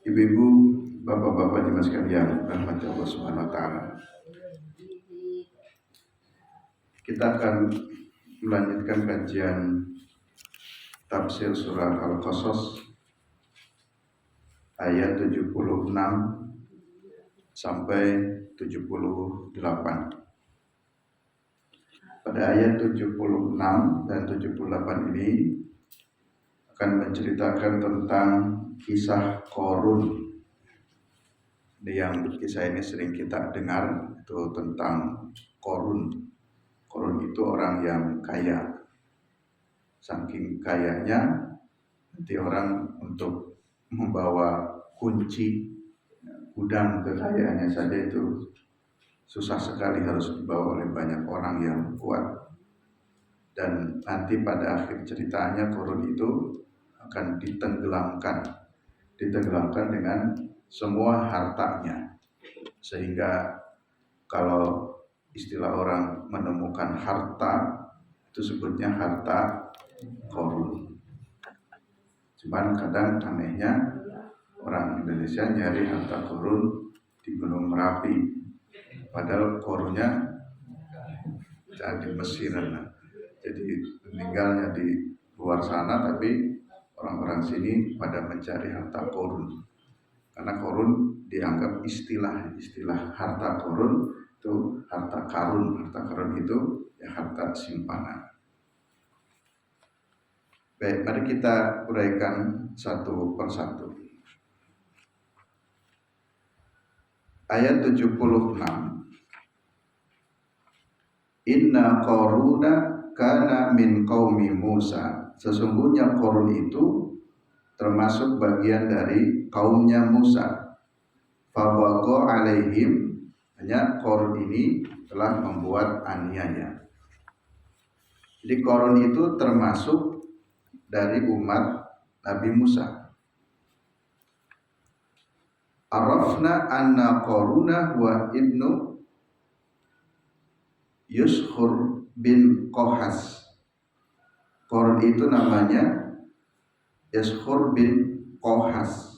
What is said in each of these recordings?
Ibu-ibu, bapak-bapak dimas sekalian, rahmat Allah Subhanahu wa taala. Kita akan melanjutkan kajian tafsir surah Al-Qasas ayat 76 sampai 78. Pada ayat 76 dan 78 ini akan menceritakan tentang kisah Qarun. Yang kisah ini sering kita dengar, itu tentang Qarun. Qarun itu orang yang kaya. Saking kayanya, nanti orang untuk membawa kunci gudang kekayaannya saja itu susah sekali, harus dibawa oleh banyak orang yang kuat. Dan nanti pada akhir ceritanya Qarun itu akan ditenggelamkan dengan semua hartanya, sehingga kalau istilah orang menemukan harta itu sebutnya harta Qarun. Cuman kadang anehnya orang Indonesia nyari harta Qarun di Gunung Merapi, padahal Qarunnya di Mesir. Jadi meninggalnya di luar sana, tapi orang-orang sini pada mencari harta Qarun. Karena Qarun dianggap istilah harta Qarun itu harta karun. Harta karun itu ya harta simpanan. Baik, mari kita uraikan satu persatu. Ayat 76. Inna Qaruna kana min qaumi Musa. Sesungguhnya Qarun itu termasuk bagian dari kaumnya Musa. Fabagha alaihim, hanya Qarun ini telah membuat aniaya. Jadi Qarun itu termasuk dari umat Nabi Musa. Arafna anna Qaruna wa ibnu Yuskhur bin Kohas. Qarun itu namanya Yuskhur bin Kohas,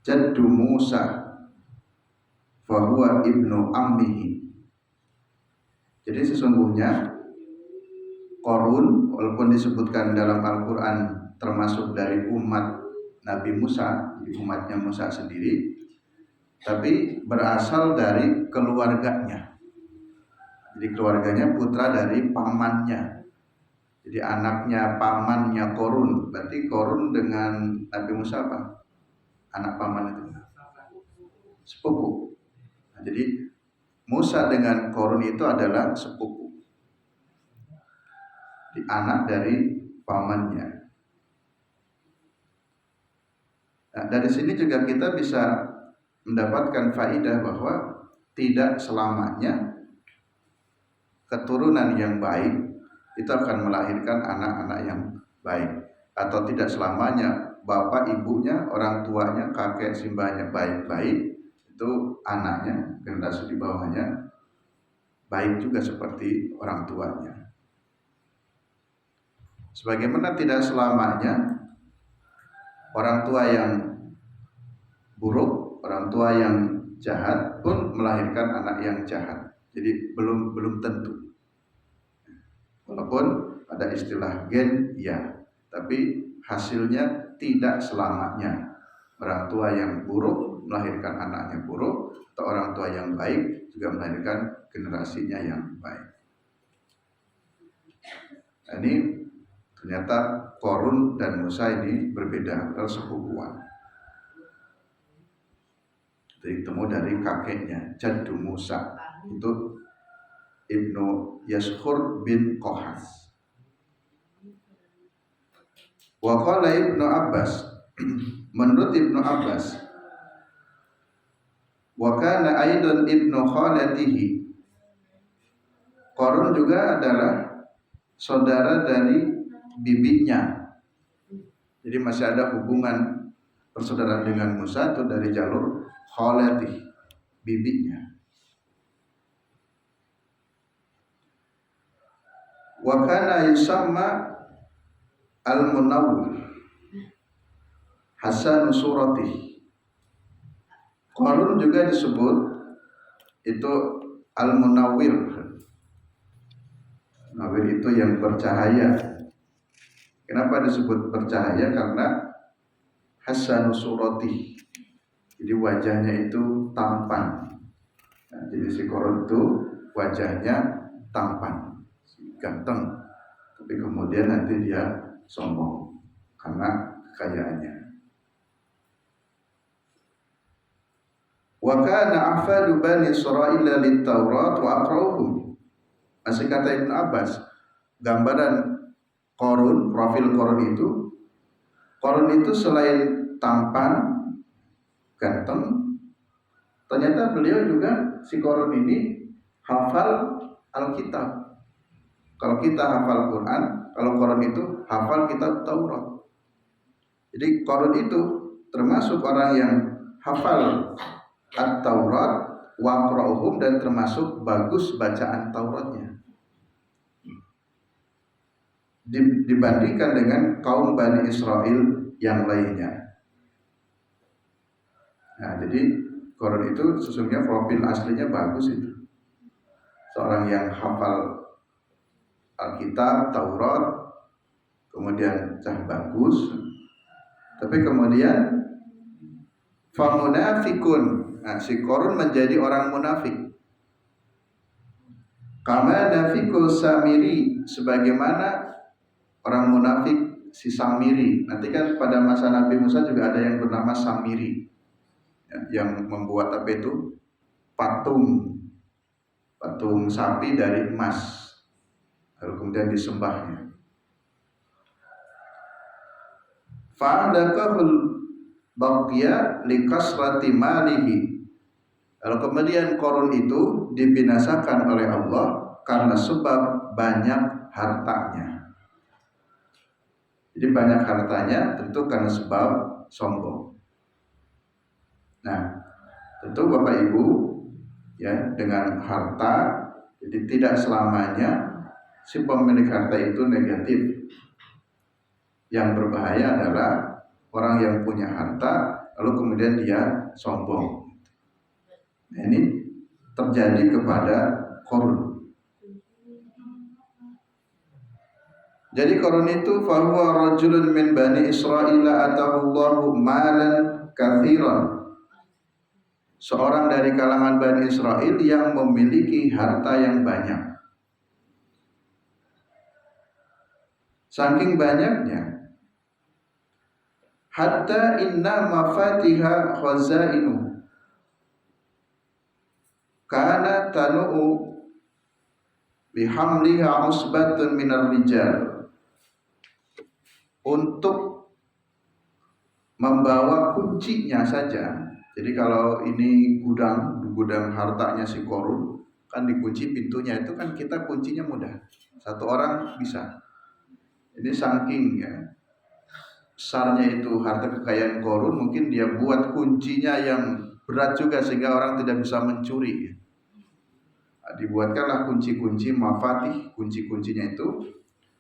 jaddu Musa, fahuwa ibnu ammihi. Jadi sesungguhnya Qarun walaupun disebutkan dalam Al-Quran termasuk dari umat Nabi Musa, di umatnya Musa sendiri, tapi berasal dari keluarganya. Jadi keluarganya putra dari pamannya. Jadi anaknya pamannya Qarun. Berarti Qarun dengan Nabi Musa apa? Anak paman itu sepupu. Nah, jadi Musa dengan Qarun itu adalah sepupu. Di anak dari pamannya. Nah, dari sini juga kita bisa mendapatkan faidah bahwa tidak selamanya keturunan yang baik itu akan melahirkan anak-anak yang baik, atau tidak selamanya bapak ibunya, orang tuanya, kakek simbahnya baik-baik, itu anaknya, generasi di bawahnya baik juga seperti orang tuanya. Sebagaimana tidak selamanya orang tua yang buruk, orang tua yang jahat pun melahirkan anak yang jahat. Jadi belum tentu. Walaupun ada istilah gen, ya, tapi hasilnya tidak selamanya. Orang tua yang buruk melahirkan anaknya buruk, atau orang tua yang baik juga melahirkan generasinya yang baik. Nah, ini ternyata Qarun dan Musa ini berbeda, sepupuan. Ditemu dari kakeknya, jaddu Musa, itu ibnu Yaskhur bin Kohas. Wa qala Ibnu Abbas, menurut Ibnu Abbas, wa kana aidan ibnu khalatihi, Qarun juga adalah saudara dari bibinya. Jadi masih ada hubungan persaudaraan dengan Musa itu dari jalur khalati, bibinya. Wa kana yusamma al-Munawwir, Hasan surati. Qarun juga disebut itu al-munawwir. Munawwir itu yang bercahaya. Kenapa disebut bercahaya? Karena hasan surati. Jadi wajahnya itu tampan. Nah, jadi si Qarun itu wajahnya tampan, ganteng. Tapi kemudian nanti dia sombong karena kekayaannya. Wa kana ahfadu bani Israila lit-Taurat wa aqra'uhum. Masih kata Ibnu Abbas, gambaran Qarun, profil Qarun itu selain tampan, ganteng, ternyata beliau juga si Qarun ini hafal Alkitab. Kalau kita hafal Quran, kalau Qarun itu hafal kitab Taurat. Jadi Qarun itu termasuk orang yang hafal At-Taurat wa qra'uhum dan termasuk bagus bacaan Tauratnya. Dibandingkan dengan kaum Bani Israel yang lainnya. Nah, jadi Qarun itu sesungguhnya profil aslinya bagus itu. Seorang yang hafal Alkitab, Taurat, kemudian bagus. Tapi kemudian famunafikun. Nah, si Qarun menjadi orang munafik. Kama nafikul Samiri, sebagaimana orang munafik si Samiri. Nanti kan pada masa Nabi Musa juga ada yang bernama Samiri, ya, yang membuat apa itu? Patung sapi dari emas, lalu kemudian disembahnya. Fa'adakahul baqiya likasrati malihi. Lalu kemudian Qarun itu dibinasakan oleh Allah karena sebab banyak hartanya. Jadi banyak hartanya tentu karena sebab sombong. Nah, tentu Bapak Ibu ya, dengan harta jadi tidak selamanya si pemilik harta itu negatif. Yang berbahaya adalah orang yang punya harta lalu kemudian dia sombong. Nah, ini terjadi kepada Qarun. Jadi Qarun itu fahuwa rajulun min bani Israila atahullahu malan katsiran. Seorang dari kalangan Bani Israel yang memiliki harta yang banyak. Saking banyaknya, hatta inna mafatiha khazainu kana tanu'u bihamliha usbatun minar rijal. Untuk membawa kuncinya saja. Jadi kalau ini gudang hartanya si Qarun, kan dikunci pintunya itu kan kita kuncinya mudah. Satu orang bisa. Ini saking ya besarnya itu harta kekayaan Qarun, mungkin dia buat kuncinya yang berat juga sehingga orang tidak bisa mencuri. Nah, dibuatkanlah kunci-kunci mafatih, kunci-kuncinya itu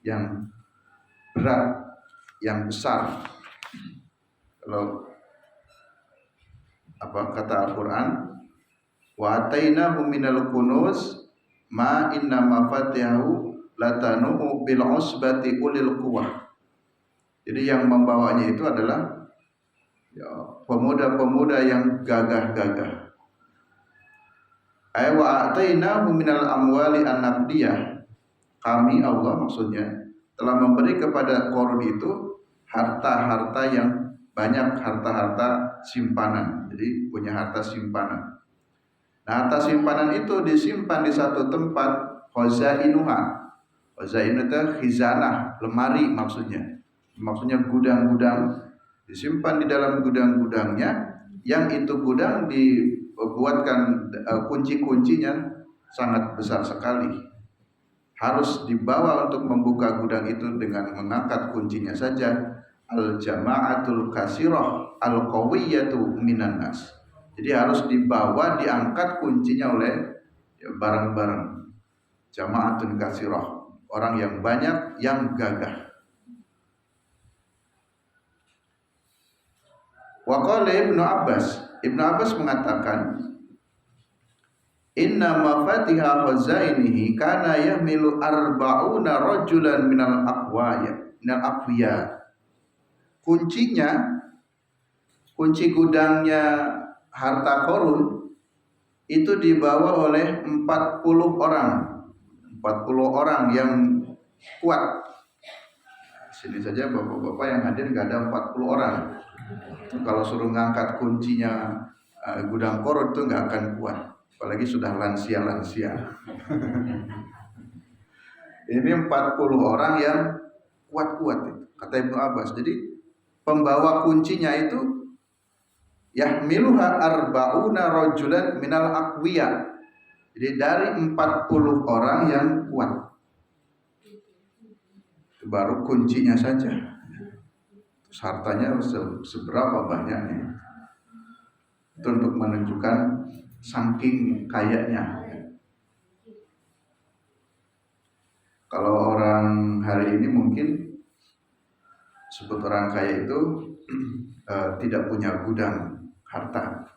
yang berat, yang besar. Kalau apa kata Al-Quran, wa atainahu minal kunuz ma inna mafatihahu latanu bil usbati ulil quwwah. Jadi yang membawanya itu adalah ya, pemuda-pemuda yang gagah-gagah. Ay wa atainahu minal amwali an-naqdiyah. Kami Allah maksudnya telah memberi kepada Qarun itu harta-harta yang banyak, harta-harta simpanan. Jadi punya harta simpanan. Nah, harta simpanan itu disimpan di satu tempat, khazainuha. Khazainu itu khizanah, lemari maksudnya. Maksudnya gudang-gudang, disimpan di dalam gudang-gudangnya, yang itu gudang dibuatkan kunci-kuncinya sangat besar sekali. Harus dibawa untuk membuka gudang itu dengan mengangkat kuncinya saja. Al-jama'atul kasirah al-qawiyatu minan nas. Jadi harus dibawa, diangkat kuncinya oleh bareng-bareng. Jama'atun kasirah, orang yang banyak, yang gagah. Wa qala Ibnu Abbas mengatakan, inna mafatiha khazainihi kana yahmilu arba'una rajulan minal aqwiya. Kunci gudangnya harta Qarun itu dibawa oleh 40 orang. 40 orang yang kuat. Sini saja bapak-bapak yang hadir enggak ada 40 orang. Kalau suruh ngangkat kuncinya gudang Qarun itu enggak akan kuat. Apalagi sudah lansia-lansia. Ini 40 orang yang kuat-kuat itu, kata Ibnu Abbas. Jadi pembawa kuncinya itu yahmiluha arba'una rajulan minal aqwiya. Jadi dari 40 orang yang kuat. Itu baru kuncinya saja. Terus hartanya seberapa banyaknya. Itu untuk menunjukkan saking kayanya. Kalau orang hari ini mungkin sebut orang kaya itu tidak punya gudang harta,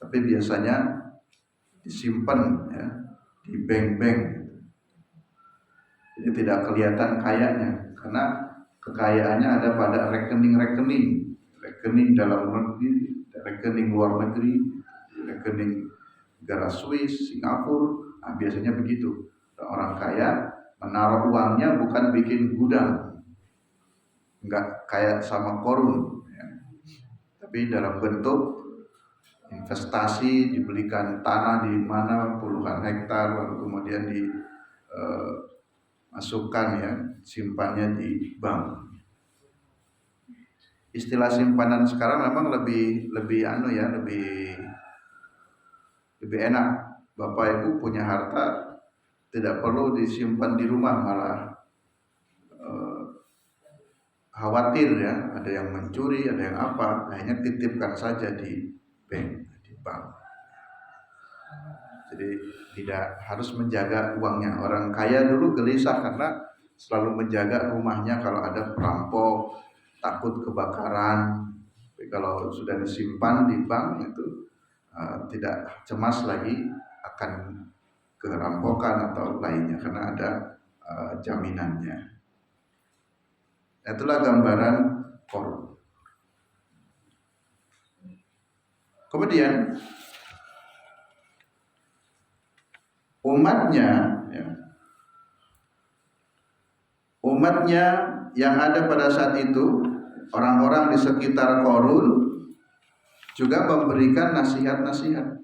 tapi biasanya disimpan ya, di bank-bank. Jadi tidak kelihatan kayanya karena kekayaannya ada pada rekening dalam negeri, rekening luar negeri, rekening negara Swiss, Singapura. Nah, biasanya begitu. Orang kaya menaruh uangnya bukan bikin gudang, enggak kayak sama Qarun ya. Tapi dalam bentuk investasi, dibelikan tanah di mana puluhan hektar, lalu kemudian dimasukkan ya, simpannya di bank. Istilah simpanan sekarang memang lebih enak. Bapak Ibu punya harta tidak perlu disimpan di rumah, malah khawatir ya, ada yang mencuri, ada yang apa, akhirnya titipkan saja di bank. Jadi tidak harus menjaga uangnya. Orang kaya dulu gelisah karena selalu menjaga rumahnya kalau ada perampok, takut kebakaran. Tapi kalau sudah disimpan di bank itu tidak cemas lagi akan kerampokan atau lainnya karena ada jaminannya. Itulah gambaran Qarun. Kemudian umatnya yang ada pada saat itu, orang-orang di sekitar Qarun juga memberikan nasihat-nasihat.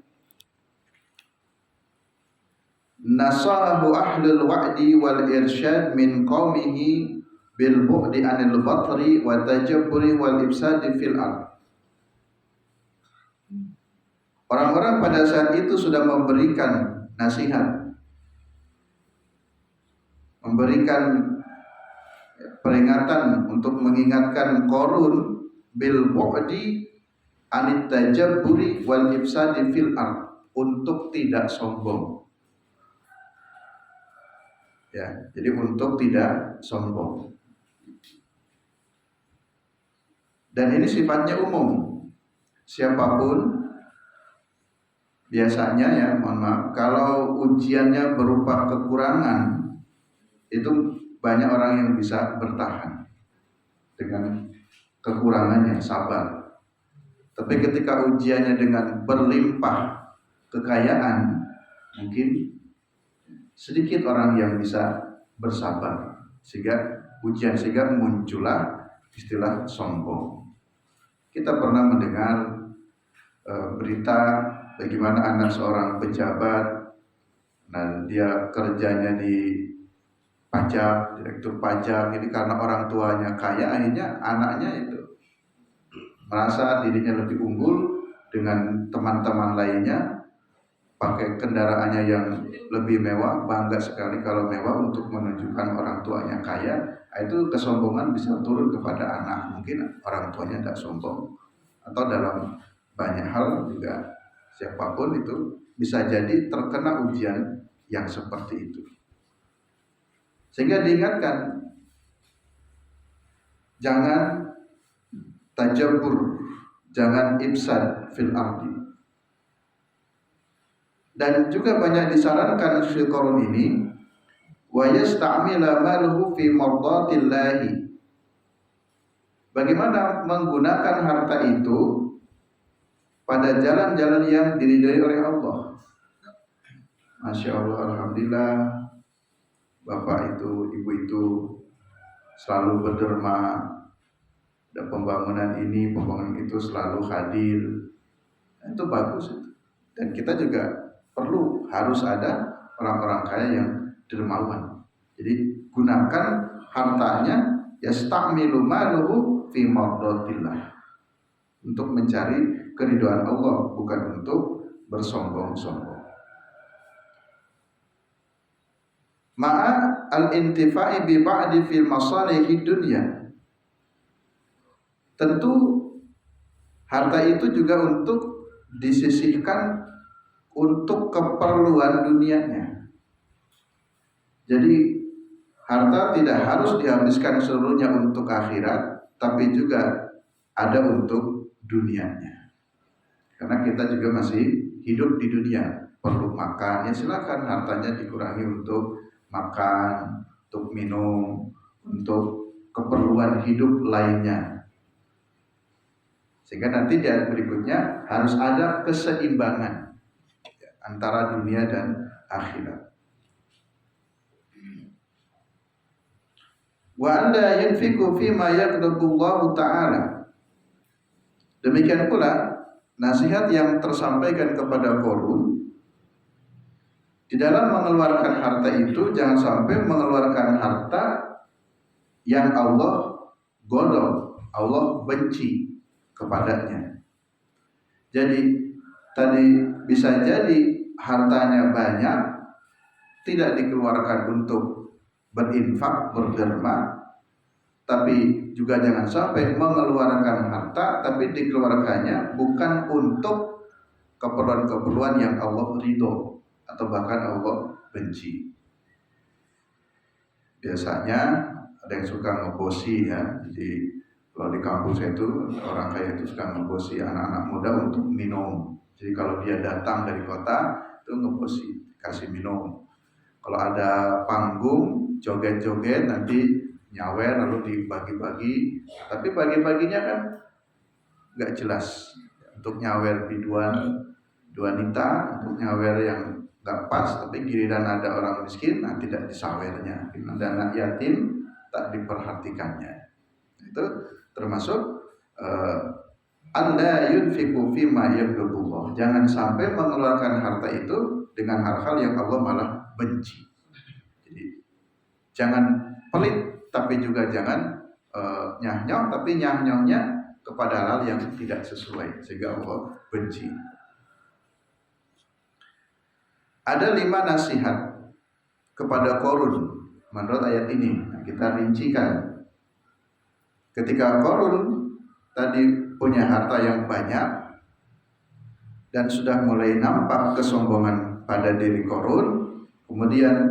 Nasahu ahlul wa'di wal irsyad min qaumihi bil bu'di anil batri wa tajabburi wal ifsadi fil ard. Orang-orang pada saat itu sudah memberikan nasihat, memberikan peringatan untuk mengingatkan Qarun bil bu'di anit tajabburi wal ifsadi fil ard, untuk tidak sombong. Ya, jadi untuk tidak sombong. Dan ini sifatnya umum. Siapapun biasanya ya, mohon maaf, kalau ujiannya berupa kekurangan, itu banyak orang yang bisa bertahan dengan kekurangannya, sabar. Tapi ketika ujiannya dengan berlimpah kekayaan, mungkin sedikit orang yang bisa bersabar sehingga muncullah istilah sombong. Kita pernah mendengar berita bagaimana anak seorang pejabat, dan dia kerjanya di pajak, direktur pajak. Jadi karena orang tuanya kaya, akhirnya anaknya itu merasa dirinya lebih unggul dengan teman-teman lainnya, pakai kendaraannya yang lebih mewah, bangga sekali kalau mewah untuk menunjukkan orang tuanya kaya. Itu kesombongan bisa turun kepada anak. Mungkin orang tuanya tidak sombong, atau dalam banyak hal juga siapapun itu bisa jadi terkena ujian yang seperti itu. Sehingga diingatkan, jangan tajabur, jangan ifsad fil ardi. Dan juga banyak disarankan fil qarun ini wa yasta'mila maluhu fi mardatillahi. Bagaimana menggunakan harta itu pada jalan-jalan yang diridhai oleh Allah. Masya Allah, alhamdulillah, bapak itu, ibu itu selalu berderma, dan pembangunan ini, pembangunan itu selalu hadir. Itu bagus itu. Dan kita juga perlu harus ada orang-orang kaya yang dermawan. Jadi gunakan hartanya yasta'milu maluhu fi mardatillah, untuk mencari keridhaan Allah, bukan untuk bersombong-sombong. Ma'a al-intifa'i bi ba'di fil masalihi dunya. Tentu harta itu juga untuk disisihkan untuk keperluan dunianya. Jadi harta tidak harus dihabiskan seluruhnya untuk akhirat, tapi juga ada untuk dunianya. Karena kita juga masih hidup di dunia, perlu makan, ya silakan hartanya dikurangi untuk makan, untuk minum, untuk keperluan hidup lainnya. Sehingga nanti di ayat berikutnya harus ada keseimbangan antara dunia dan akhirat. Wa anda yunfiqu fima yaqdurullahu ta'ala. Demikian pula nasihat yang tersampaikan kepada Qarun, di dalam mengeluarkan harta itu jangan sampai mengeluarkan harta yang Allah godol, Allah benci kepadanya. Jadi tadi bisa jadi hartanya banyak, tidak dikeluarkan untuk berinfak, berderma, tapi juga jangan sampai mengeluarkan harta tapi dikeluarkannya bukan untuk keperluan-keperluan yang Allah ridho atau bahkan Allah benci. Biasanya ada yang suka ngebosi ya. Jadi kalau di kampus saya itu orang kaya itu suka ngebosi anak-anak muda untuk minum. Jadi kalau dia datang dari kota itu ngebosi, kasih minum. Kalau ada panggung joget-joget nanti nyawer lalu dibagi-bagi, tapi bagi-baginya kan nggak jelas. Untuk nyawer biduan wanita, untuk nyawer yang nggak pas, tapi giliran ada orang miskin, nah tidak disawernya. Ada anak yatim tak diperhatikannya. Itu termasuk anda yunfiqu fima yaghdabullah. Jangan sampai mengeluarkan harta itu dengan hal-hal yang Allah malah benci. Jadi jangan pelit, tapi juga jangan nyah-nyah, tapi nyah-nyahnya kepada hal yang tidak sesuai sehingga Allah benci. Ada 5 nasihat kepada Qarun menurut ayat ini. Nah, kita rincikan. Ketika Qarun tadi punya harta yang banyak dan sudah mulai nampak kesombongan pada diri Qarun, kemudian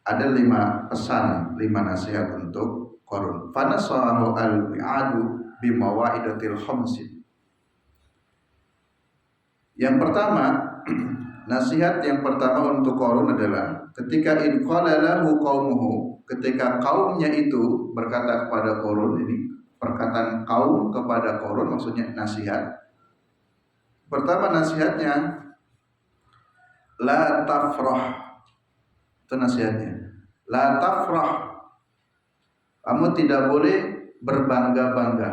ada 5 pesan, 5 nasihat untuk Qarun. Fanasahu al-mi'adu bimawaidatil khamsin. Yang pertama, nasihat yang pertama untuk Qarun adalah ketika in qala lahu qaumuhu, ketika kaumnya itu berkata kepada Qarun, ini perkataan kaum kepada Qarun maksudnya nasihat. Pertama nasihatnya la tafrah. Itu nasihatnya. La tafrah. Kamu tidak boleh berbangga-bangga.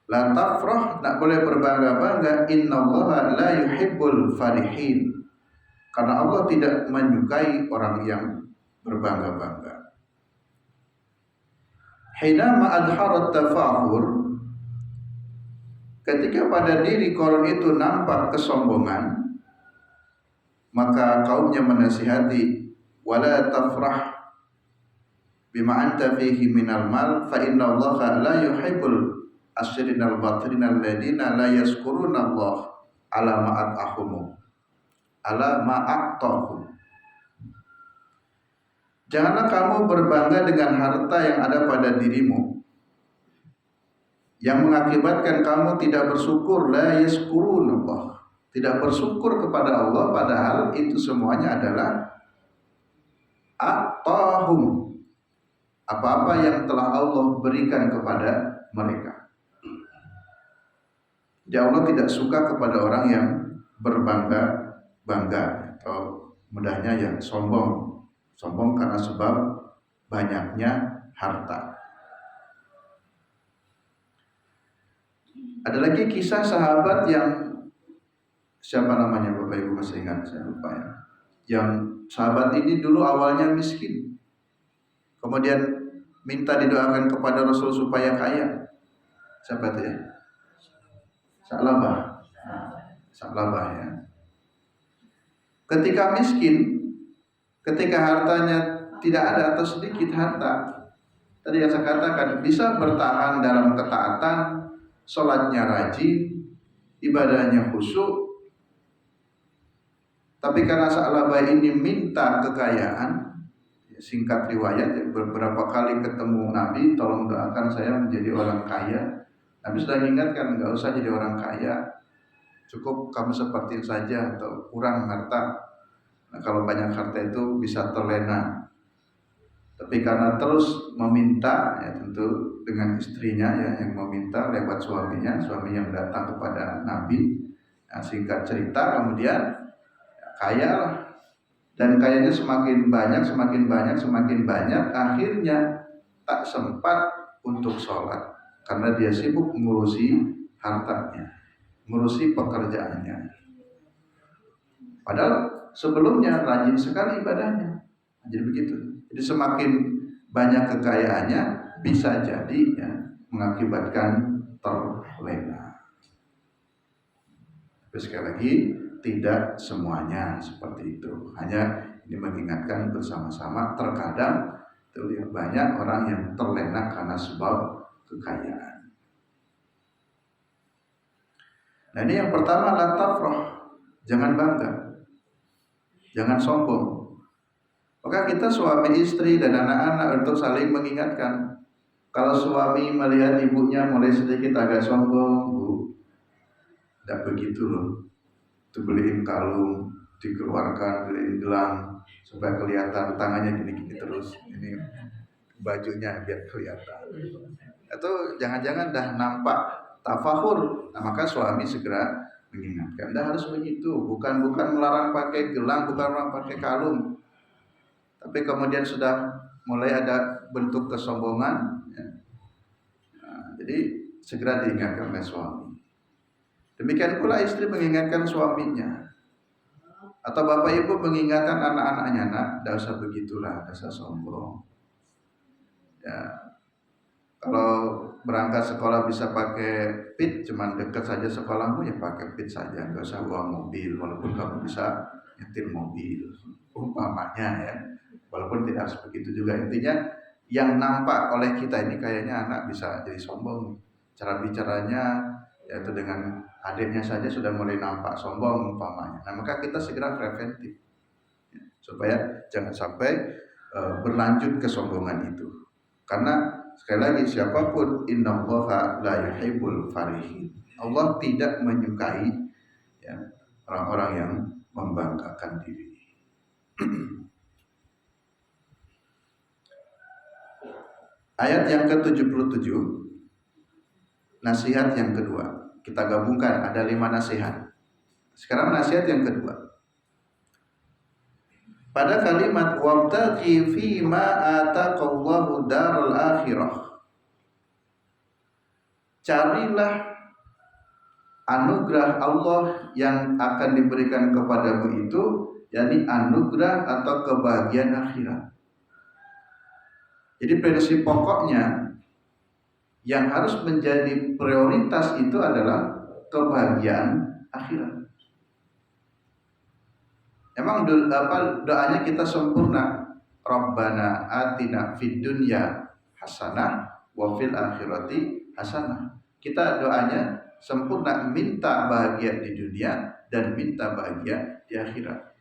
La tafrah, tak boleh berbangga-bangga. Innallaha la yuhibbul farihin. Karena Allah tidak menyukai orang yang berbangga-bangga. Hinama adharat tafakhur, ketika pada diri Qarun itu nampak kesombongan, maka kaumnya menasihati, wala tafrah bima anta fihi minal mal fa innallaha la yuhibbul asrinal batrinal ladina la yazkuruna Allah ala ma'atahum ala ma'atahum. Janganlah kamu berbangga dengan harta yang ada pada dirimu, yang mengakibatkan kamu tidak bersyukur, la yaskurunallah, tidak bersyukur kepada Allah, padahal itu semuanya adalah atahum, apa-apa yang telah Allah berikan kepada mereka. Jadi Allah tidak suka kepada orang yang berbangga-bangga atau mudahnya yang sombong karena sebab banyaknya harta. Ada lagi kisah sahabat yang siapa namanya Bapak Ibu masih ingat, saya lupa ya. Yang sahabat ini dulu awalnya miskin, kemudian minta didoakan kepada Rasul supaya kaya. Siapa itu ya? Sa'labah. Sa'labah ya. Ketika miskin, ketika hartanya tidak ada atau sedikit harta, tadi yang saya katakan bisa bertahan dalam ketaatan, sholatnya rajin, ibadahnya khusyuk. Tapi karena Sa'labah ini minta kekayaan, singkat riwayat, beberapa kali ketemu Nabi, tolong doakan saya menjadi orang kaya. Nabi sudah mengingatkan, nggak usah jadi orang kaya, cukup kamu seperti saja atau kurang harta. Nah, kalau banyak harta itu bisa terlena. Tapi karena terus meminta, ya tentu dengan istrinya ya yang meminta lewat suaminya yang datang kepada Nabi. Nah, singkat cerita kemudian ya, kaya lah. Dan kayaknya semakin banyak, akhirnya tak sempat untuk sholat karena dia sibuk mengurusi hartanya, mengurusi pekerjaannya. Padahal sebelumnya rajin sekali ibadahnya. Jadi begitu. Jadi semakin banyak kekayaannya bisa jadi ya, mengakibatkan terlena. Tapi sekali lagi tidak semuanya seperti itu. Hanya ini mengingatkan bersama-sama terkadang terlihat banyak orang yang terlena karena sebab kekayaan. Nah ini yang pertama, la tafrah, jangan bangga, jangan sombong. Maka kita suami istri dan anak-anak untuk saling mengingatkan. Kalau suami melihat ibunya mulai sedikit agak sombong, Bu, tidak begitu loh. Itu beliin kalung, dikeluarkan, beliin gelang supaya kelihatan tangannya gini-gini terus. Ini bajunya biar kelihatan. Atau jangan-jangan dah nampak tafahur. Nah, maka suami segera mengingatkan, dah harus begitu. Bukan melarang pakai gelang, bukan melarang pakai kalung. Tapi kemudian sudah mulai ada bentuk kesombongan. Ya. Nah, jadi segera diingatkan oleh suami. Demikian pula istri mengingatkan suaminya, atau bapak ibu mengingatkan anak-anaknya, nak, tidak usah begitulah, tidak usah sombong. Ya, kalau berangkat sekolah bisa pakai pit, cuman dekat saja sekolahmu ya pakai pit saja, nggak usah bawa mobil, walaupun kamu bisa nyetir mobil, umpamanya ya. Walaupun tidak harus begitu juga, intinya yang nampak oleh kita ini kayaknya anak bisa jadi sombong, cara bicaranya yaitu dengan adiknya saja sudah mulai nampak sombong umpamanya. Nah maka kita segera preventif ya, supaya jangan sampai berlanjut kesombongan itu. Karena sekali lagi siapapun, innallaha la yuhibbul farihin. Allah tidak menyukai ya, orang-orang yang membanggakan diri. Ayat yang ke-77, nasihat yang kedua. Kita gabungkan, ada 5 nasihat. Sekarang nasihat yang kedua. Pada kalimat wabtaghi fima ataqallahu darul akhirah, carilah anugerah Allah yang akan diberikan kepadamu itu, yakni anugerah atau kebahagiaan akhirat. Jadi prinsip pokoknya yang harus menjadi prioritas itu adalah kebahagiaan akhirat. Emang doanya kita sempurna. Rabbana atina fid dunya hasanah wa fil akhirati hasanah. Kita doanya sempurna, minta bahagia di dunia dan minta bahagia di akhirat.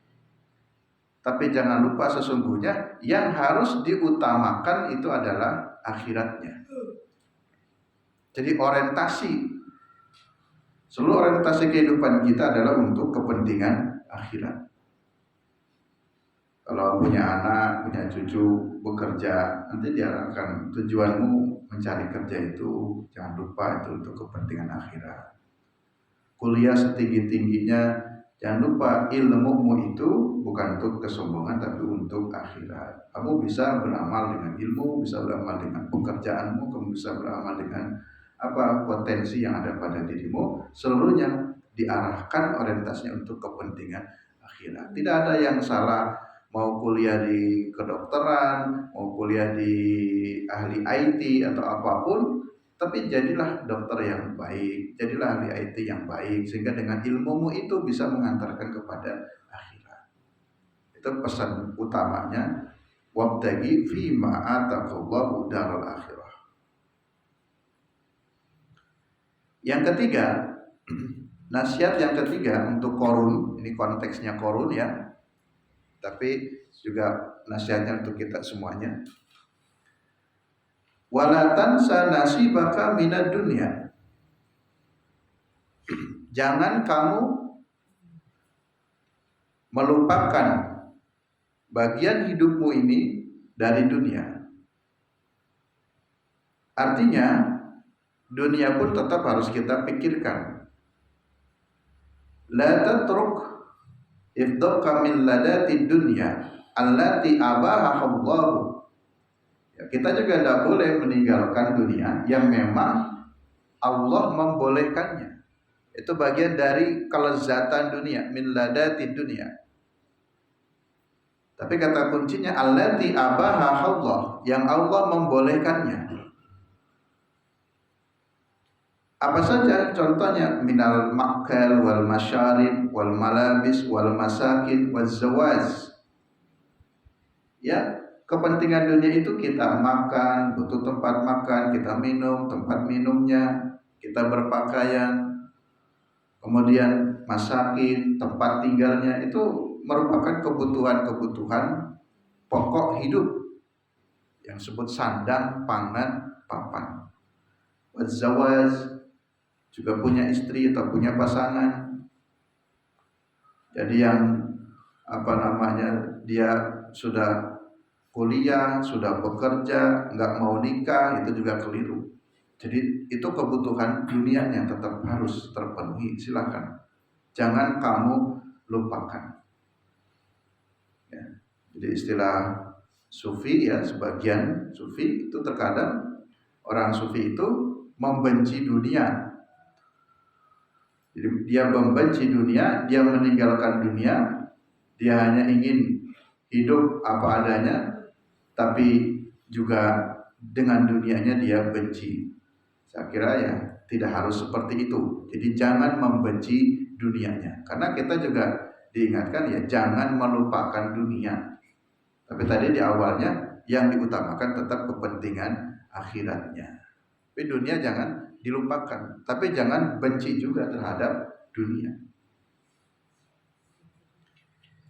Tapi jangan lupa sesungguhnya yang harus diutamakan itu adalah akhiratnya. Jadi seluruh orientasi kehidupan kita adalah untuk kepentingan akhirat. Kalau punya anak, punya cucu, bekerja, nanti diarahkan tujuanmu mencari kerja itu jangan lupa itu untuk kepentingan akhirat. Kuliah setinggi-tingginya, jangan lupa ilmumu itu bukan untuk kesombongan tapi untuk akhirat. Kamu bisa beramal dengan ilmu, bisa beramal dengan pekerjaanmu, kamu bisa beramal dengan potensi yang ada pada dirimu, seluruhnya diarahkan orientasinya untuk kepentingan akhirat. Tidak ada yang salah mau kuliah di kedokteran, mau kuliah di ahli IT atau apapun, tapi jadilah dokter yang baik, jadilah ahli IT yang baik, sehingga dengan ilmumu itu bisa mengantarkan kepada akhirat. Itu pesan utamanya, wabtaghi fima ataqallahu daral akhirah. Yang ketiga, nasihat yang ketiga untuk Qarun, ini konteksnya Qarun ya, tapi juga nasihatnya untuk kita semuanya. Wala tansa nasibaka minad dunya. Jangan kamu melupakan bagian hidupmu ini dari dunia. Artinya dunia pun tetap harus kita pikirkan. La tatruk ifdaka min ladati dunya allati abaha Allah. Ya, kita juga tidak boleh meninggalkan dunia yang memang Allah membolehkannya. Itu bagian dari kelezatan dunia, min ladati dunia. Tapi kata kuncinya allati abaha Allah, yang Allah membolehkannya. Apa saja contohnya? Minal makal wal masyarib wal malabis wal masakin wal zawaz. Ya, kepentingan dunia itu kita makan, butuh tempat makan, kita minum, tempat minumnya, kita berpakaian, kemudian masakin, tempat tinggalnya, itu merupakan kebutuhan-kebutuhan pokok hidup yang disebut sandang, pangan, papan. Wal zawaz, juga punya istri atau punya pasangan. Jadi yang dia sudah kuliah, sudah bekerja, nggak mau nikah, itu juga keliru. Jadi itu kebutuhan dunianya tetap harus terpenuhi, silakan. Jangan kamu lupakan. Ya. Jadi istilah sufi ya, sebagian sufi itu terkadang orang sufi itu membenci dunia. Jadi dia membenci dunia, dia meninggalkan dunia, dia hanya ingin hidup apa adanya, tapi juga dengan dunianya dia benci. Saya kira ya tidak harus seperti itu. Jadi jangan membenci dunianya, karena kita juga diingatkan ya jangan melupakan dunia. Tapi tadi di awalnya yang diutamakan tetap kepentingan akhiratnya. Tapi dunia jangan dilupakan, tapi jangan benci juga terhadap dunia.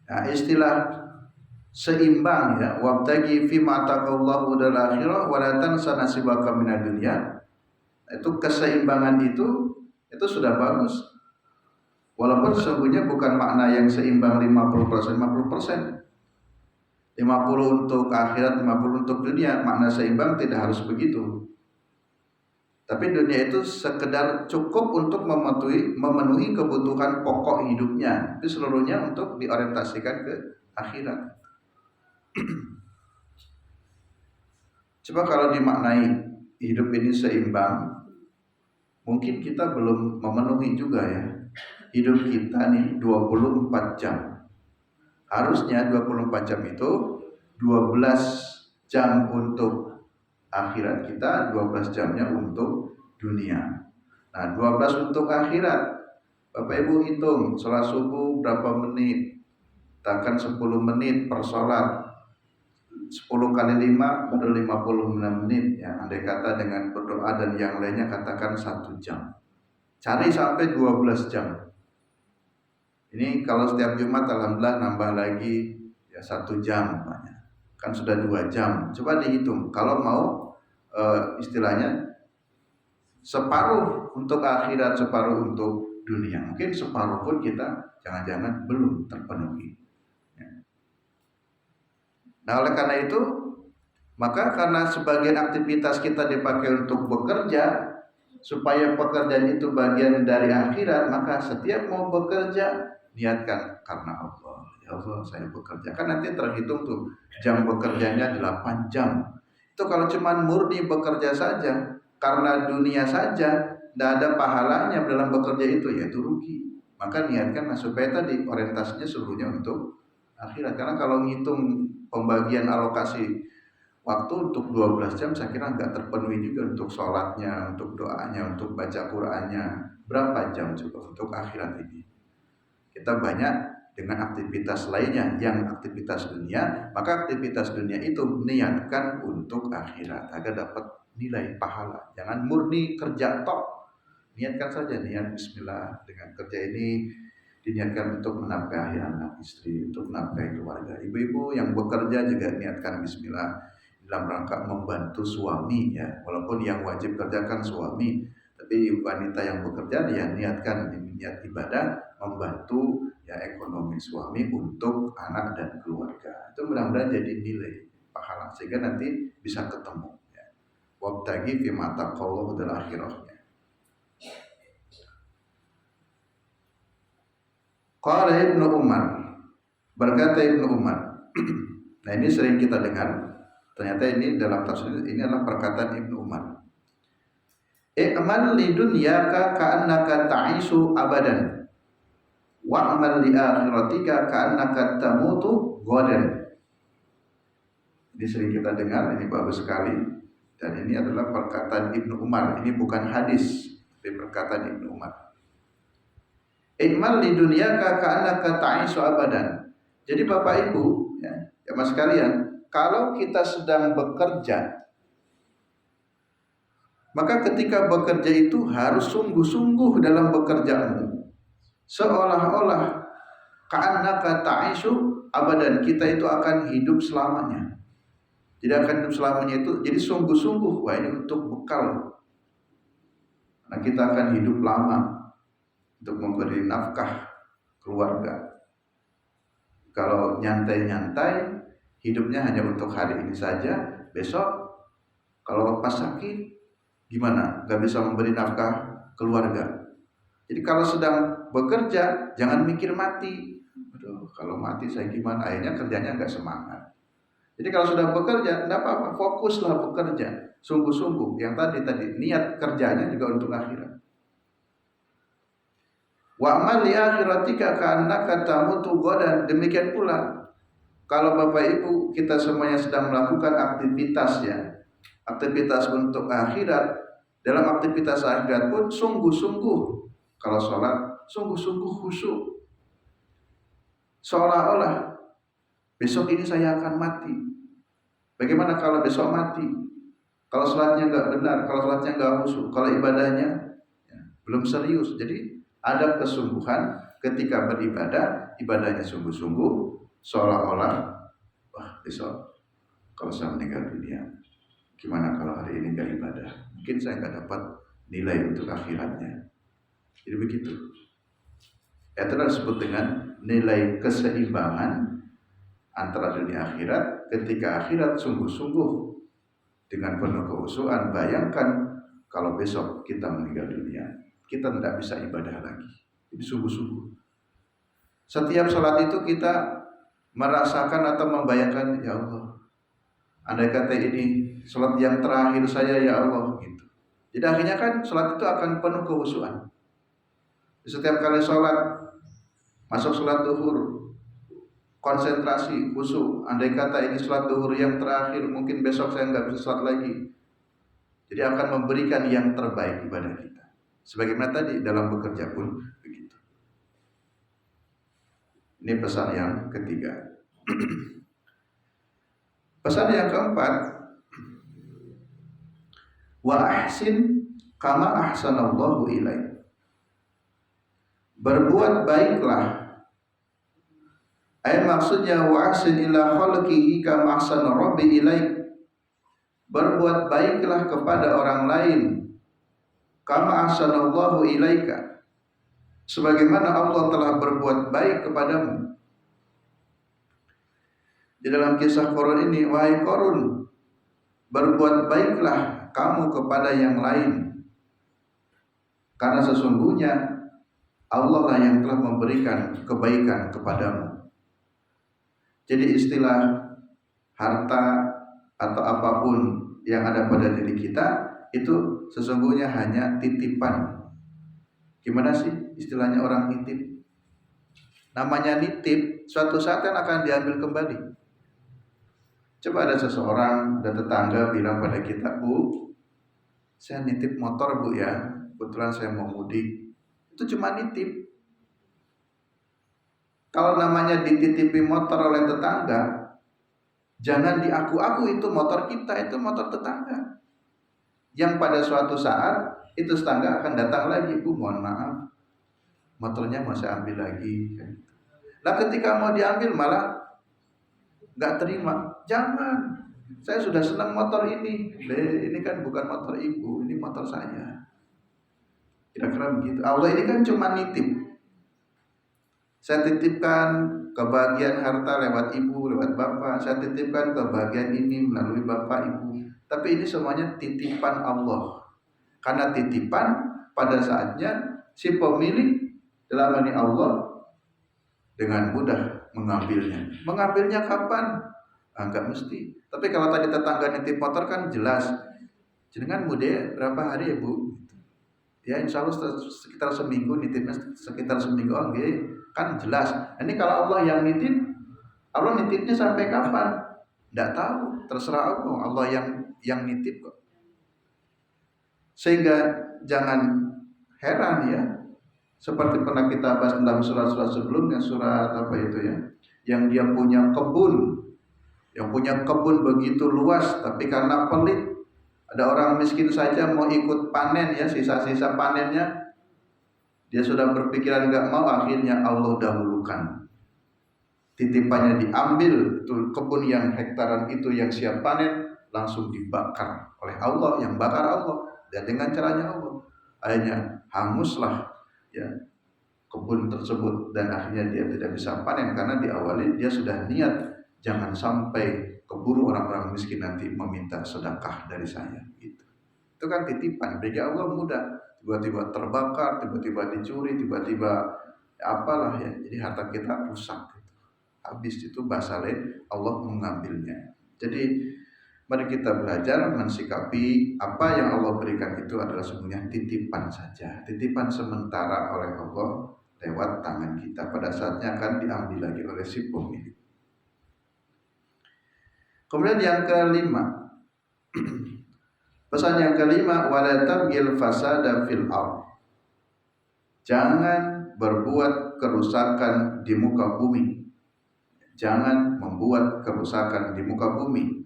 Nah, istilah seimbang ya, wabtaghi fima ataqallahu dal akhirah wa la tansa nasibaka minad dunya. Itu keseimbangan itu sudah bagus. Walaupun sesungguhnya bukan makna yang seimbang 50%, 50%. 50 untuk akhirat, 50 untuk dunia. Makna seimbang tidak harus begitu. Tapi dunia itu sekedar cukup untuk memenuhi kebutuhan pokok hidupnya. Itu seluruhnya untuk diorientasikan ke akhirat. Coba kalau dimaknai hidup ini seimbang, mungkin kita belum memenuhi juga ya. Hidup kita nih 24 jam. Harusnya 24 jam itu 12 jam untuk akhirat kita, 12 jamnya untuk dunia. Nah, 12 untuk akhirat. Bapak Ibu hitung, sholat subuh berapa menit? Katakan 10 menit per sholat. 10 kali 5 baru 56 menit ya. Andai kata dengan berdoa dan yang lainnya katakan 1 jam. Cari sampai 12 jam. Ini kalau setiap Jumat alhamdulillah nambah lagi ya 1 jam namanya. Kan sudah 2 jam. Coba dihitung kalau mau istilahnya separuh untuk akhirat, separuh untuk dunia. Mungkin separuh pun kita jangan-jangan belum terpenuhi. Nah, oleh karena itu, maka karena sebagian aktivitas kita dipakai untuk bekerja, supaya pekerjaan itu bagian dari akhirat, maka setiap mau bekerja, niatkan karena Allah. Ya Allah, saya bekerja. Kan nanti terhitung tuh, jam bekerjanya 8 jam. Itu kalau cuma murni bekerja saja, karena dunia saja, tidak ada pahalanya dalam bekerja itu, ya itu rugi. Maka niatkan supaya tadi orientasinya seluruhnya untuk akhirat. Karena kalau ngitung pembagian alokasi waktu untuk 12 jam, saya kira nggak terpenuhi juga untuk sholatnya, untuk doanya, untuk baca Qur'annya. Berapa jam juga untuk akhirat ini? Kita banyak dengan aktivitas lainnya yang aktivitas dunia, maka aktivitas dunia itu niatkan untuk akhirat agar dapat nilai pahala. Jangan murni kerja tok. Niatkan saja, niat bismillah, dengan kerja ini diniatkan untuk menafkahi anak istri, untuk menafkahi keluarga. Ibu-ibu yang bekerja juga niatkan bismillah dalam rangka membantu suami, ya, walaupun yang wajib kerjakan suami, tapi wanita yang bekerja dia niatkan niat ibadah membantu ya ekonomi suami untuk anak dan keluarga. Itu mudah-mudahan jadi nilai pahala sehingga nanti bisa ketemu, ya. Wabtagi fi ma taqallahu dal akhirahnya. Qala Ibnu Umar, berkata Ibnu Umar. Nah, ini sering kita dengar. Ternyata ini dalam tafsir ini adalah perkataan Ibnu Umar. I'mal li dunyaka ka'annaka ta'isu abadan wa'mal li akhiratika ka'annaka tamutu ghadan. Ini sering kita dengar, ini bagus sekali. Dan ini adalah perkataan Ibnu Umar. Ini bukan hadis, tapi perkataan Ibnu Umar. I'mal li dunyaka ka'annaka ta'isu abadan. Jadi Bapak Ibu, ya, Mas sekalian, kalau kita sedang bekerja, maka ketika bekerja itu harus sungguh-sungguh dalam bekerjaanmu. Seolah-olah ka'annaka ta'isu abadan, kita itu akan hidup selamanya. Jadi akan hidup selamanya itu jadi sungguh-sungguh, wah ini untuk bekal. Nah, kita akan hidup lama untuk memberi nafkah keluarga. Kalau nyantai-nyantai, hidupnya hanya untuk hari ini saja, besok kalau pas sakit gimana? Gak bisa memberi nafkah keluarga. Jadi kalau sedang bekerja, jangan mikir mati. Aduh, kalau mati saya gimana? Akhirnya kerjanya nggak semangat. Jadi kalau sudah bekerja, tidak apa-apa, fokuslah bekerja, sungguh-sungguh. Yang tadi niat kerjanya juga untuk akhirat. Wa'mal li akhiratika ka'annaka tamutu ghadan. Demikian pula kalau Bapak Ibu kita semuanya sedang melakukan aktivitas, ya, aktivitas untuk akhirat. Dalam aktivitas akhirat pun sungguh-sungguh. Kalau sholat sungguh-sungguh khusyuk. Seolah-olah besok ini saya akan mati. Bagaimana kalau besok mati? Kalau sholatnya nggak benar, kalau sholatnya nggak khusyuk, kalau ibadahnya ya, belum serius. Jadi ada kesungguhan ketika beribadah, ibadahnya sungguh-sungguh, seolah-olah wah besok kalau saya meninggal dunia, gimana kalau hari ini nggak ibadah? Mungkin saya nggak dapat nilai untuk akhiratnya. Jadi begitu. Itu disebut dengan nilai keseimbangan antara dunia akhirat. Ketika akhirat sungguh-sungguh dengan penuh kehusuan, bayangkan kalau besok kita meninggal dunia, kita tidak bisa ibadah lagi. Jadi sungguh-sungguh. Setiap sholat itu kita merasakan atau membayangkan, ya Allah, andai kata ini sholat yang terakhir saya, ya Allah, gitu. Jadi akhirnya kan sholat itu akan penuh kehusuan. Setiap kali sholat, masuk sholat duhur, konsentrasi, khusyuk. Andai kata ini sholat duhur yang terakhir, mungkin besok saya nggak bisa sholat lagi. Jadi akan memberikan yang terbaik ibadah kita. Sebagaimana tadi dalam bekerja pun begitu. Ini pesan yang ketiga. Pesan yang keempat, wa ahsin kama ahsanallahu ilaik. Berbuat baiklah. Maksudnya wa ahsin ila khalqihi kama ahsana rabbi ilaik. Berbuat baiklah kepada orang lain kama ahsanallahu ilaika, sebagaimana Allah telah berbuat baik kepadamu. Di dalam kisah Qarun ini, wahai Qarun, berbuat baiklah kamu kepada yang lain, karena sesungguhnya Allah lah yang telah memberikan kebaikan kepadamu. Jadi istilah harta atau apapun yang ada pada diri kita itu sesungguhnya hanya titipan. Gimana sih istilahnya orang nitip? Namanya nitip, suatu saat kan akan diambil kembali. Coba ada seseorang, ada tetangga bilang pada kita, Bu, saya nitip motor Bu ya, kebetulan saya mau mudik. Itu cuma nitip. Kalau namanya dititipi motor oleh tetangga, jangan diaku-aku itu motor kita, itu motor tetangga. Yang pada suatu saat itu tetangga akan datang lagi, Bu mohon maaf, motornya mau saya ambil lagi. Nah ketika mau diambil malah nggak terima. Jangan, saya sudah senang motor ini. Ini kan bukan motor ibu, ini motor saya. Kira-kira begitu. Allah ini kan cuma nitip. Saya titipkan kebahagiaan harta lewat ibu, lewat bapak. Saya titipkan kebahagiaan ini melalui bapak ibu. Tapi ini semuanya titipan Allah. Karena titipan pada saatnya si pemilik dalam ini Allah dengan mudah mengambilnya. Mengambilnya kapan? Enggak mesti. Tapi kalau tadi tetangga nitip motor kan jelas. Jenengan muda berapa hari ya Bu? Ya insya Allah sekitar seminggu, nitipnya sekitar seminggu. Oh enggak, kan jelas. Ini kalau Allah yang nitip, Allah nitipnya sampai kapan? Enggak tahu, terserah Allah. Allah yang nitip kok. Sehingga jangan heran ya, seperti pernah kita bahas dalam surat-surat sebelumnya, surat apa itu ya, yang dia punya kebun, yang punya kebun begitu luas, tapi karena pelit, ada orang miskin saja mau ikut panen ya, sisa-sisa panennya, dia sudah berpikiran nggak mau, akhirnya Allah dahulukan, titipannya diambil, itu kebun yang hektaran itu yang siap panen langsung dibakar oleh Allah, yang bakar Allah, dan dengan caranya Allah, akhirnya hanguslah ya kebun tersebut, dan akhirnya dia tidak bisa panen karena diawali dia sudah niat jangan sampai keburu orang-orang miskin nanti meminta sedekah dari saya gitu. Itu kan titipan bagi Allah mudah, tiba-tiba terbakar, tiba-tiba dicuri, tiba-tiba apalah ya, jadi harta kita rusak gitu. Habis itu bahasa lain Allah mengambilnya. Jadi mari kita belajar mensikapi apa yang Allah berikan itu adalah sebenarnya titipan saja, titipan sementara oleh Allah lewat tangan kita, pada saatnya akan diambil lagi oleh si pemilik. Kemudian yang kelima, pesan yang kelima, wala tabghil fasada fil ardh. Jangan berbuat kerusakan di muka bumi. Jangan membuat kerusakan di muka bumi.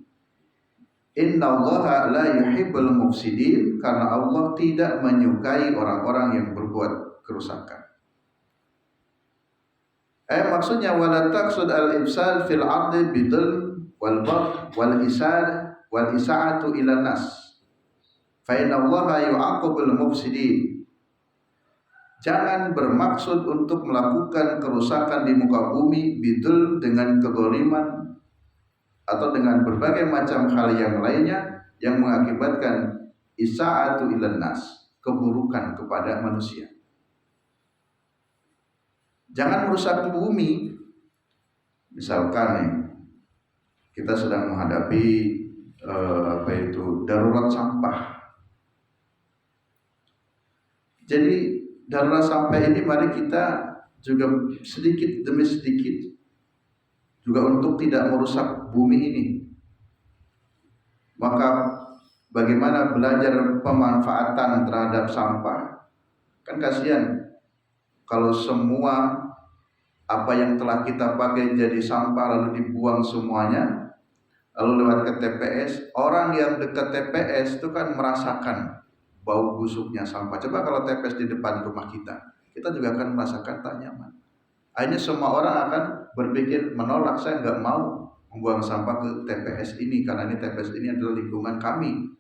Innallaha la yuhibbul mufsidin, karena Allah tidak menyukai orang-orang yang berbuat kerusakan. Maksudnya wala taqsud al-ifsad fil ardi bidul wal bagh wal isad wal isaatu ila nas. Fa innallaha yu'aqibul mufsidin. Jangan bermaksud untuk melakukan kerusakan di muka bumi bidul dengan kezaliman atau dengan berbagai macam hal yang lainnya yang mengakibatkan isaatu ila nas, keburukan kepada manusia. Jangan merusak bumi. Misalkan nih, kita sedang menghadapi darurat sampah. Jadi darurat sampah ini mari kita juga sedikit demi sedikit juga untuk tidak merusak bumi ini. Maka bagaimana belajar pemanfaatan terhadap sampah? Kan kasihan kalau semua apa yang telah kita pakai jadi sampah lalu dibuang semuanya, lalu lewat ke TPS. Orang yang dekat TPS itu kan merasakan bau busuknya sampah. Coba kalau TPS di depan rumah kita juga akan merasakan tak nyaman. Akhirnya semua orang akan berpikir menolak, saya nggak mau membuang sampah ke TPS ini karena ini TPS ini adalah lingkungan kami.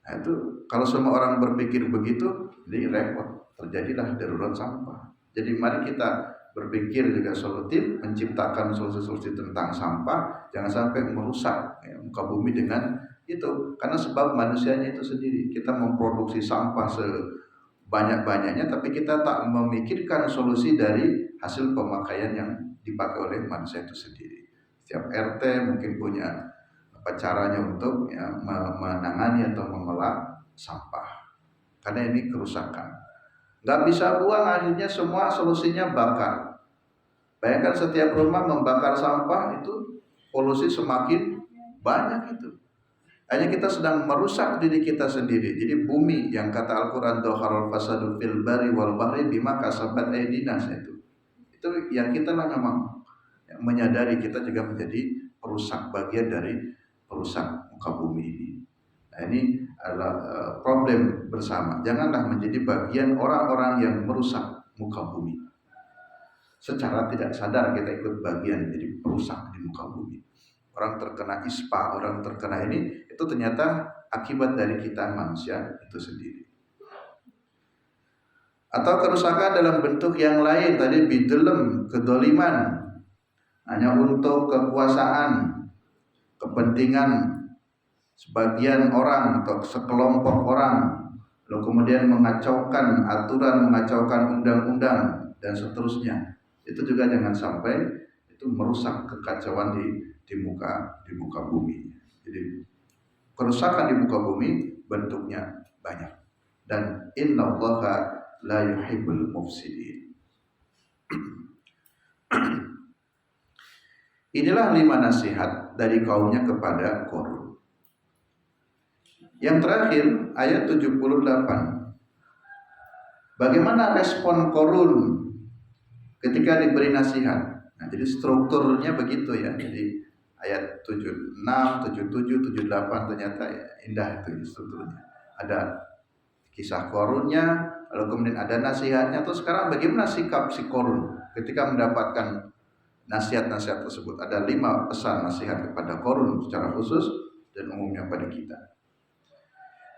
Nah, itu kalau semua orang berpikir begitu, jadi repot, terjadilah darurat sampah. Jadi mari kita berpikir juga solutif, menciptakan solusi-solusi tentang sampah, jangan sampai merusak ya, muka bumi dengan itu. Karena sebab manusianya itu sendiri, kita memproduksi sampah sebanyak-banyaknya, tapi kita tak memikirkan solusi dari hasil pemakaian yang dipakai oleh manusia itu sendiri. Setiap RT mungkin punya apa caranya untuk ya, menangani atau mengolah sampah. Karena ini kerusakan. Nggak bisa buang, akhirnya semua solusinya bakar. Bayangkan setiap rumah membakar sampah, itu polusi semakin banyak itu. Hanya kita sedang merusak diri kita sendiri. Jadi bumi yang kata Al-Quran Dhaharal fasadu fil bari wal bahri bima kasabat aydinas itu yang kita lah memang menyadari kita juga menjadi perusak, bagian dari perusak muka bumi ini. Nah, ini adalah problem bersama. Janganlah menjadi bagian orang-orang yang merusak muka bumi. Secara tidak sadar kita ikut bagian jadi perusak di muka bumi. Orang terkena ispa, orang terkena ini, itu ternyata akibat dari kita manusia itu sendiri. Atau kerusakan dalam bentuk yang lain, tadi bidelem, kedoliman, hanya untuk kekuasaan, kepentingan sebagian orang atau sekelompok orang, lalu kemudian mengacaukan aturan, mengacaukan undang-undang dan seterusnya. Itu juga jangan sampai itu merusak kekacauan di muka bumi. Jadi kerusakan di muka bumi bentuknya banyak. Dan innallaha la yuhibbul mufsidin. Inilah 5 nasihat dari kaumnya kepada Qarun. Yang terakhir ayat 78. Bagaimana respon Qarun ketika diberi nasihat? Nah, jadi strukturnya begitu ya. Jadi ayat 76, 77, 78 ternyata indah itu strukturnya. Ada kisah Qarunnya, lalu kemudian ada nasihatnya. Terus sekarang bagaimana sikap si Qarun ketika mendapatkan nasihat-nasihat tersebut? Ada 5 pesan nasihat kepada Qarun secara khusus dan umumnya pada kita.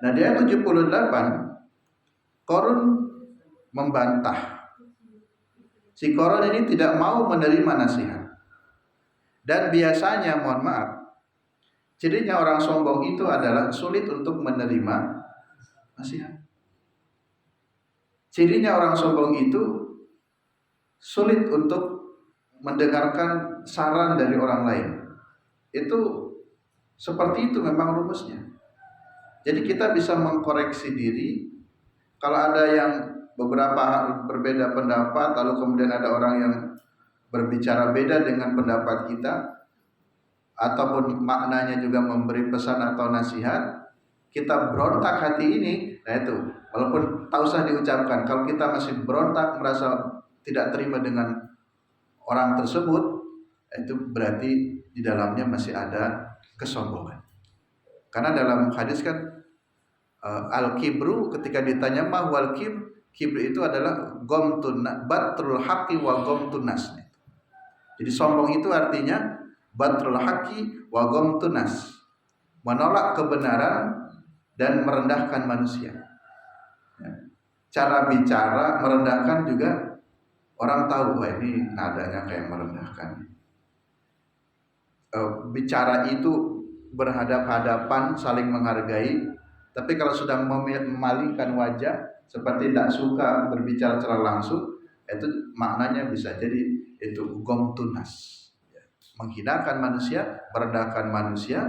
Nah, di ayat 78 Qarun membantah. Si Qarun ini tidak mau menerima nasihat. Dan biasanya, mohon maaf, cirinya orang sombong itu adalah sulit untuk menerima nasihat. Cirinya orang sombong itu sulit untuk mendengarkan saran dari orang lain. Itu seperti itu memang rumusnya. Jadi kita bisa mengkoreksi diri kalau ada yang beberapa berbeda pendapat, lalu kemudian ada orang yang berbicara beda dengan pendapat kita, ataupun maknanya juga memberi pesan atau nasihat, kita berontak hati ini, nah itu, walaupun tak usah diucapkan, kalau kita masih berontak, merasa tidak terima dengan orang tersebut, itu berarti di dalamnya masih ada kesombongan. Karena dalam hadis kan al-kibru, ketika ditanya mahwal kibru itu adalah gomtun batrul haqqi wa gomtun nas. Jadi sombong itu artinya batrul haqqi wa gomtun nas, menolak kebenaran dan merendahkan manusia. Cara bicara merendahkan juga orang tahu, wah ini nadanya kayak merendahkan. Bicara itu berhadap-hadapan, saling menghargai. Tapi kalau sudah memalingkan wajah, seperti tidak suka berbicara secara langsung, itu maknanya bisa jadi itu gomtunas, menghinakan manusia, merendahkan manusia.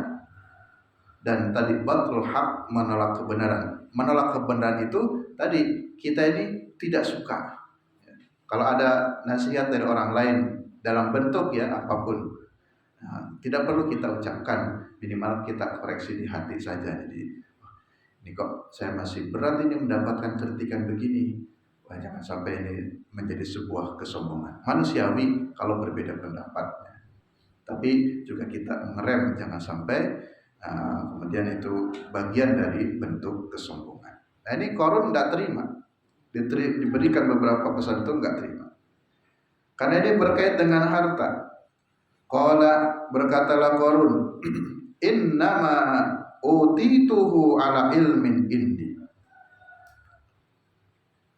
Dan tadi batrul haq, menolak kebenaran. Menolak kebenaran itu tadi kita ini tidak suka. Kalau ada nasihat dari orang lain dalam bentuk ya apapun, nah, tidak perlu kita ucapkan, minimal kita koreksi di hati saja. Jadi ini kok saya masih berat ini mendapatkan kritikan begini. Wah, jangan sampai ini menjadi sebuah kesombongan. Manusiawi kalau berbeda pendapatnya. Tapi juga kita mengerem, jangan sampai kemudian itu bagian dari bentuk kesombongan. Nah, ini Qarun tidak terima. Diberikan beberapa pesan itu enggak terima. Karena ini berkait dengan harta. Qala, berkatalah Qarun, innama utituhu ala ilmin indi.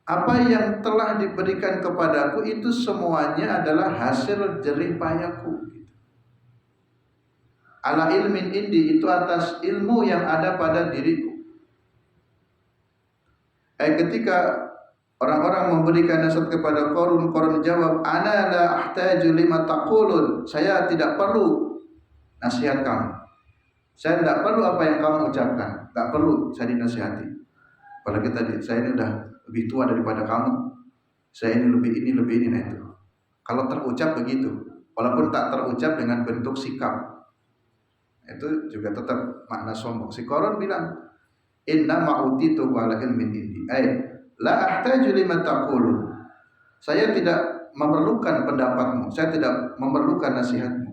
Apa yang telah diberikan kepadaku itu semuanya adalah hasil jerih payahku. Ala ilmin indi itu atas ilmu yang ada pada diriku. Ketika orang-orang memberikan nasihat kepada Qarun, Qarun jawab, ana la ahtaju lima taqulun. Saya tidak perlu nasihat kamu. Saya tidak perlu apa yang kamu ucapkan. Tak perlu saya dinasihati. Apalagi tadi saya ini udah lebih tua daripada kamu. Saya ini lebih ini. Nah itu. Kalau terucap begitu, walaupun tak terucap dengan bentuk sikap, itu juga tetap makna sombong. Si Qarun bilang, inna ma'utitu ala ilmin indi. La ahtaju lima taqulun. Saya tidak memerlukan pendapatmu, saya tidak memerlukan nasihatmu.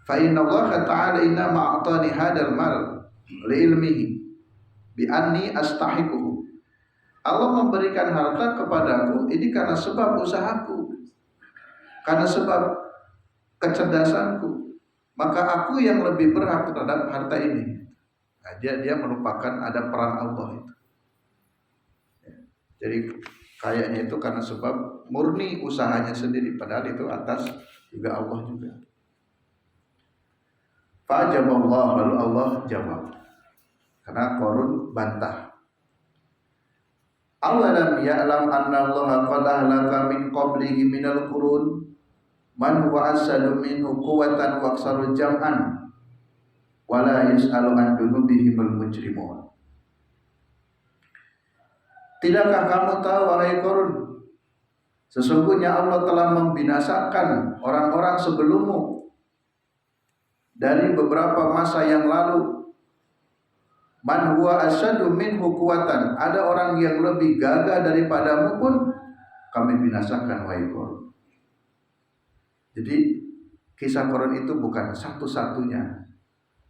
Fa inna Allah ta'ala inna ma'atani hadal mal li ilmihi bi anni astahiquhu. Allah memberikan harta kepadaku ini karena sebab usahaku, karena sebab kecerdasanku. Maka aku yang lebih berhak terhadap harta ini. Nah, dia melupakan ada peran Allah itu. Jadi kayaknya itu karena sebab murni usahanya sendiri, padahal itu atas juga Allah juga. Fa'ajaballah, lalu Allah jawab. Karena Qarun bantah. Awalam ya'lam anna Allah qad ahlaka min qablihi minal qurun man huwa asadu minhu quwwatan wa aksaru jam'an wa la yus'alu an dunubihimul mujrimun. Tidakkah kamu tahu wahai Qarun, sesungguhnya Allah telah membinasakan orang-orang sebelummu dari beberapa masa yang lalu. Man huwa asyadu minhu quwwatan, ada orang yang lebih gagah daripadamu pun kami binasakan wahai Qarun. Jadi kisah Qarun itu bukan satu-satunya,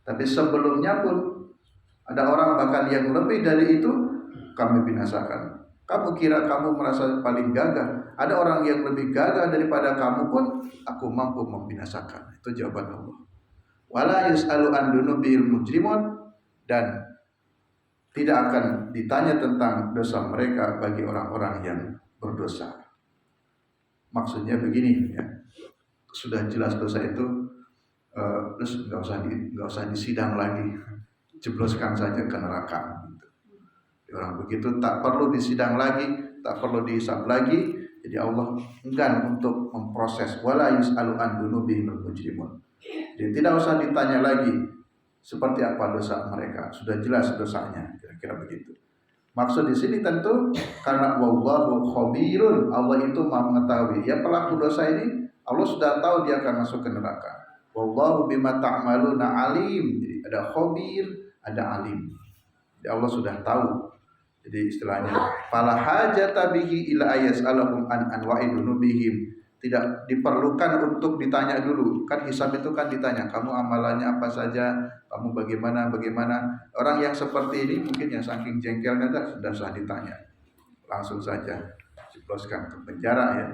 tapi sebelumnya pun ada orang bahkan yang lebih dari itu kami binasakan. Kamu kira kamu merasa paling gagah, ada orang yang lebih gagah daripada kamu pun aku mampu membinasakan. Itu jawaban Allah. Wala yus'alu an dunubil mujrimun, dan tidak akan ditanya tentang dosa mereka bagi orang-orang yang berdosa. Maksudnya begini ya, sudah jelas dosa itu, terus nggak usah disidang lagi, jebloskan saja ke neraka. Orang begitu tak perlu disidang lagi, tak perlu dihisab lagi. Jadi Allah enggan untuk memproses. Wala yus'alu an dunubihimul mujrimun. Jadi tidak usah ditanya lagi seperti apa dosa mereka, sudah jelas dosanya, kira-kira begitu. Maksud di sini tentu karena wallahu khabirun, Allah itu Maha mengetahui. Ya pelaku dosa ini Allah sudah tahu dia akan masuk ke neraka. Wallahu bima ta'maluna alim. Jadi ada khabir, ada alim. Jadi Allah sudah tahu. Jadi istilahnya fala hajata bihi ila ayas'alahum an anwa'i dunubihim. Tidak diperlukan untuk ditanya dulu. Kan hisab itu kan ditanya, kamu amalannya apa saja, kamu bagaimana. Orang yang seperti ini mungkin yang saking jengkelnya sudah usah ditanya. Langsung saja dijebloskan ke penjara ya,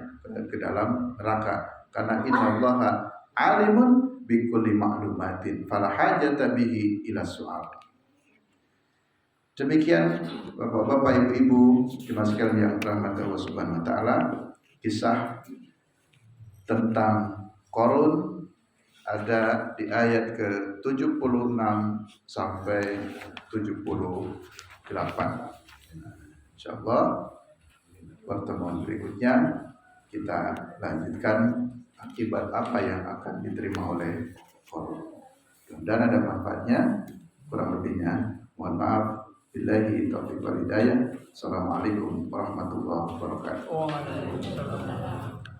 ke dalam neraka. Karena innallaha alimun bikulli ma'lumatin fala hajata bihi ila su'al. Demikian Bapak-bapak, Ibu-ibu, jemaah sekalian yang dirahmati Allah Subhanahu wa taala, kisah tentang Qarun ada di ayat ke-76 sampai 78. Insyaallah pertemuan berikutnya kita lanjutkan akibat apa yang akan diterima oleh Qarun. Dan ada manfaatnya, kurang lebihnya mohon maaf. Billahi taufiq wal hidayah. Assalamualaikum warahmatullahi wabarakatuh.